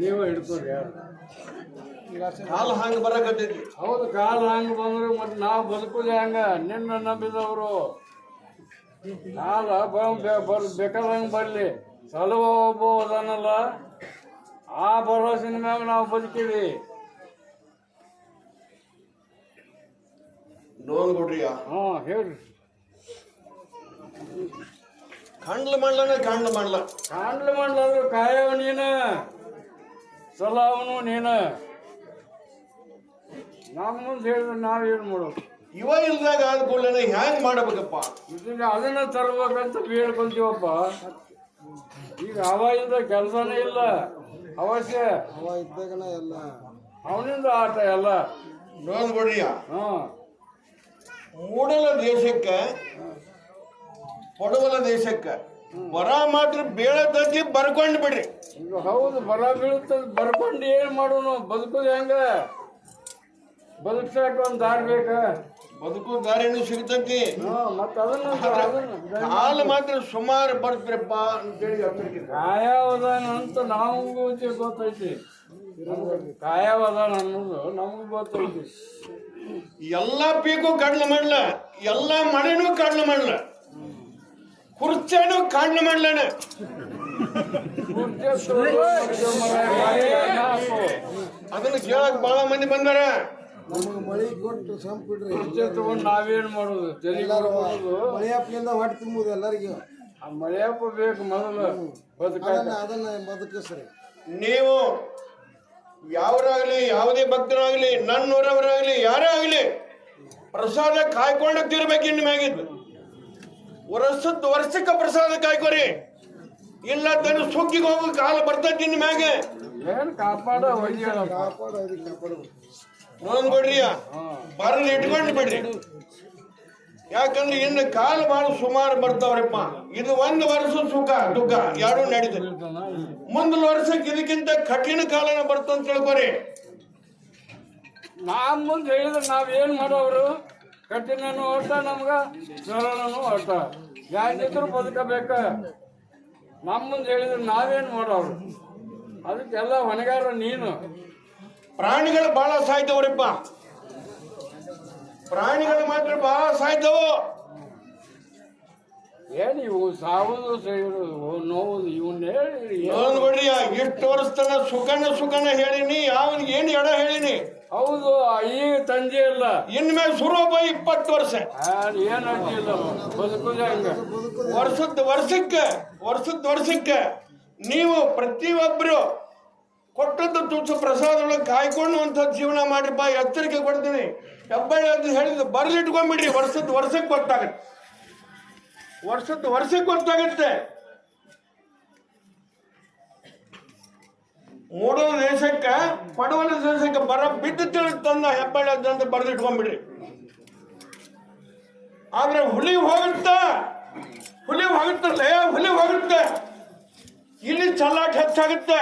ನೀವು ಹಿಡ್ಕೊರಿ ಯಾರು ಕಾಲ ಹಂಗ ಬರಕತ್ತೈತಿ. ಹೌದು, ಕಾಲ ಹಂಗ ಬಂದ್ರು ಮತ್ತೆ ನಾವು ಬದುಕುದು ಹೆಂಗ? ನಿನ್ನ ನಂಬಿದವರು ಕಾಲ ಬೇಕಾದಂಗೆ ಬರಲಿ. ಸಲುವ ಒಬ್ಬ ಅದನ್ನಲ್ಲ, ಆ ಭರವಸೆನ ಮ್ಯಾಗ ನಾವು ಬದುಕೀವಿ. ನೋಡ್ಬಿಡ್ರಿ ಹೇಳ್ರಿ. ಕಾಂಡ್ಲ ಮಾಡ್ಲನ ಕಾಂಡ್ಲ ಮಾಡ್ಲ ಕಾಂಡ್ಲ ಮಾಡ್ಲಾದ್ರು ಕಾಯವ ನೀನ, ಸಲವನು ನೀನ. ನಮ್ಮ ಮುಂದೆ ಹೇಳಿದ್ರೆ ನಾವೇನು ಮಾಡೋದು? ಇವ ಇಲ್ದಾಗ ಆದ ಕೂಡಲೇ ಹ್ಯಾಂಗ್ ಮಾಡಬೇಕಪ್ಪ? ಇದನ್ನ ಅದನ್ನ ತರ್ಬೇಕಂತ ಹೇಳ್ಕೊಂತೀವಪ್ಪ. ಈಗ ಅವ ಇಲ್ದ ಕೆಲಸನೇ ಇಲ್ಲ. ಅವಶ್ಯ ಅವ ಇದ್ದಾಗನ ಎಲ್ಲ ಅವನಿಂದ ಆಟ ಎಲ್ಲ. ನೋಡ್ಬಿಡ್ರಿ, ಮೂಡಲ ದೇಶಕ್ಕೆ ಕೊಡವಲ ದೇಶಕ್ಕೆ ಬರ ಮಾತ್ರ ಬೀಳತತಿ ಬರ್ಕೊಂಡ್ ಬಿಡ್ರಿ. ಈಗ ಹೌದು, ಬರ ಬೀಳುತ್ತದ, ಬರ್ಕೊಂಡು ಏನ್ ಮಾಡೋನು? ಬದುಕುದು ಹೆಂಗ? ಬದುಕ್ಸಾಕ ಒಂದ್ ದಾರಿ ಬೇಕ. ಬದುಕು ದಾರಿನೂ ಸಿಗ್ತತಿ. ಮತ್ತ ಅದನ್ನ ಕಾಲ ಮಾತ್ರ ಸುಮಾರು ಬರ್ತ್ರಪ್ಪ ಅಂತೇಳಿ ಕಾಯವದಾನ ಅಂತ ನಮಗೂ ಗೊತ್ತೈತಿ. ಕಾಯವದಾನ ಅನ್ನೋದು ನಮಗೂ ಗೊತ್ತೈತಿ. ಎಲ್ಲಾ ಪೀಕು ಕಡ್ಲ ಮಾಡ್ಲ, ಎಲ್ಲಾ ಮಳೆನೂ ಕಡ್ಲ ಮಾಡ್ಲ, ಕುರ್ಚೇನು ಕಾಡ್ಲ ಮಾಡ್ಲನ. ಅದನ್ನ ಕೇಳಕ್ ಬಹಳ ಮಂದಿ ಬಂದಾರ. ನಮಗೆ ಮಳಿ ಕೊಟ್ಟು ಸಂಪಿಡ್ರಿ ತಗೊಂಡು ನಾವೇನ್ ಮಾಡೋದು? ಮಳೆಯಪ್ಪನಿಂದ ಹೊಟ್ಟೆ ತುಂಬುದು ಎಲ್ಲರಿಗೂ. ಮಳೆಯಪ್ಪ ಬೇಕು ಮೊದಲು ಅದನ್ನ ಬದುಕಿಸ್ರಿ. ನೀವು ಯಾವರಾಗ್ಲಿ, ಯಾವುದೇ ಭಕ್ತರಾಗ್ಲಿ, ನನ್ನೂರವರಾಗ್ಲಿ, ಯಾರೇ ಆಗ್ಲಿ, ಪ್ರಸಾದ ಕಾಯ್ಕೊಂಡು ತಿರ್ಬೇಕು. ಇನ್ನು ಮ್ಯಾಗಿದ್ದು ವರ್ಷಕ್ಕೆ ಪ್ರಸಾದ ಕಾಯ್ಕೋರಿ. ಇಲ್ಲ ತನ್ನ ಸುಗ್ಗಿಗೆ ಹೋಗೋ ಕಾಲ ಬರ್ತೈತಿ. ಇನ್ನು ಮ್ಯಾಗೆ ಏನ್ ಕಾಪಾಡ ನೋಡ್ಬಿಡ್ರಿ, ಬರಲಿ ಇಟ್ಕೊಂಡು ಬಿಡ್ರಿ. ಯಾಕಂದ್ರೆ ಇನ್ನು ಕಾಲ ಬಹಳ ಸುಮಾರು ಬರ್ತಾವ್ರಪ್ಪ. ಇದು ಒಂದು ವರ್ಷ ಸುಖ ದುಃಖ ಯಾರು ನಡೀತದೆ. ಮುಂದಿನ ವರ್ಷಕ್ಕೆ ಇದಕ್ಕಿಂತ ಕಠಿಣ ಕಾಲನ ಬರ್ತಂತ ತಿಳ್ಕೊರಿ. ನಾವ್ ಮುಂದೆ ಹೇಳಿದ್ರೆ ನಾವೇನ್ ಮಾಡೋರು? ಕಠಿಣನು ಹೊಟ್ಟ, ನಮ್ಗ ಸರಳನು ಹೊಟ್ಟ. ಯಾಕಿದ್ರು ಬದುಕಬೇಕ. ನಮ್ಮ ಮುಂದೆ ಹೇಳಿದ್ರೆ ನಾವೇನ್ ಮಾಡೋರು? ಅದಕ್ಕೆಲ್ಲ ಹೊಣೆಗಾರ ನೀನು. ಪ್ರಾಣಿಗಳು ಬಹಳ ಸಾಯ್ತವ್ರಪ್ಪ. ಪ್ರಾಣಿಗಳು ಮಾತ್ರ ಬಹಳ ಸಾಯ್ತವು. ಏನ್ ಇವು ಸಾವುದು ನೋವುದು ಇವನ್ ಹೇಳಿ ನೋಡ್ಬಿಡ್ರಿ, ಇಷ್ಟು ವರ್ಷ ತನ ಸುಖನ ಹೇಳಿನಿ, ಅವನಿಗೆ ಏನು ಎಡ ಹೇಳಿನಿ. ಹೌದು, ಈಗ ತಂದೆ ಇಲ್ಲ. ಇನ್ಮೇಲೆ ಸುರೋಬ 20 ವರ್ಷ ಏನ್ ಅಡ್ಡಿಲ್ಲ. ಬದುಕುದ ಹಂಗ ವರ್ಷಕ್ಕೆ ನೀವು ಪ್ರತಿಯೊಬ್ಬರು ಕೊಟ್ಟದ್ದು ತುಚ್ಚು ಪ್ರಸಾದೊಳಗೆ ಕಾಯ್ಕೊಂಡು ಅಂತ ಜೀವನ ಮಾಡ್ರಿಪ್ಪ. ಎಚ್ಚರಿಕೆ ಕೊಡ್ತೀನಿ. ಹೆಬ್ಬಳ್ಳಿ ಅಂತ ಹೇಳಿದ್ದು ಬರ್ಲಿಟ್ಕೊಂಡ್ಬಿಡ್ರಿ. ವರ್ಷಕ್ಕೆ ಗೊತ್ತಾಗತ್ತೆ. ಮೂಡಲ ದೇಶಕ್ಕೆ, ಪಡವಲ ದೇಶಕ್ಕೆ ಬರ ಬಿದ್ದು ತಂದ ಹೆಬ್ಬಳ್ಳಿ ಅಂತ ಬರ್ದಿಟ್ಕೊಂಡ್ಬಿಡ್ರಿ. ಆದ್ರೆ ಹುಲಿ ಹೋಗುತ್ತೆ. ಇಲ್ಲಿ ಚಲ್ಲಾಟ ಹೆಚ್ಚಾಗುತ್ತೆ.